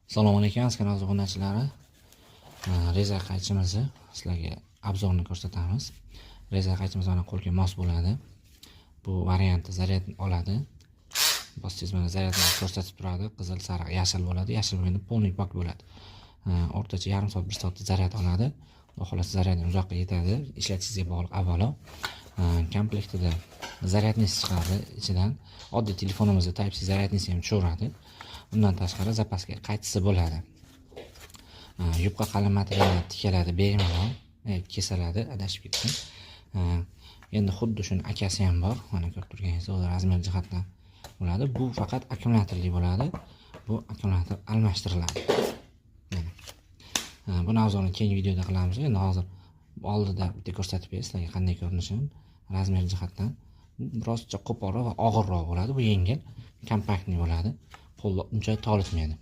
Assalomu alaykum, kanal obunnachilari. Reza qaychimizni sizlarga obzorni ko'rsatamiz. Reza qaychimiz mana qo'lga mos bo'ladi. Bu variantda zaryad oladi. Bossangiz mana zaryadni ko'rsatib turadi. Qizil, sariq, yashil bo'ladi. Yashil bo'lganda polniy pok bo'ladi. O'rtacha yarim soat, 1 soatda zaryad oladi. Xudo xolasa zaryadni uzoqqa yetadi. Ishlatishingizga bog'liq avvalo. Komplektida zaryadnisi chiqadi ichidan. Oddiy telefonimizda Type-C zaryadnisi ham tushaveradi. Undan tashqari zapaska qaychisi bo'ladi. Yupqa qalin materiallar tikiladi bemalol, kesiladi, adashib ketsin. Endi xuddi shuni akasi ham bor. Mana ko'rib turganingizdek, o'zi razmer jihatdan bo'ladi. Bu faqat akkumulyatorli bo'ladi. Bu akkumulyator almashtiriladi. Buni avzorini keyingi videoda qilamiz. Endi hozir oldida bitta ko'rsatib beraman sizlarga qanday ko'rinishini. Razmer jihatdan birozcha qo'polroq va og'irroq bo'ladi. Bu yengil, kompaktli bo'ladi. Qo'lda uncha tolitmaydi.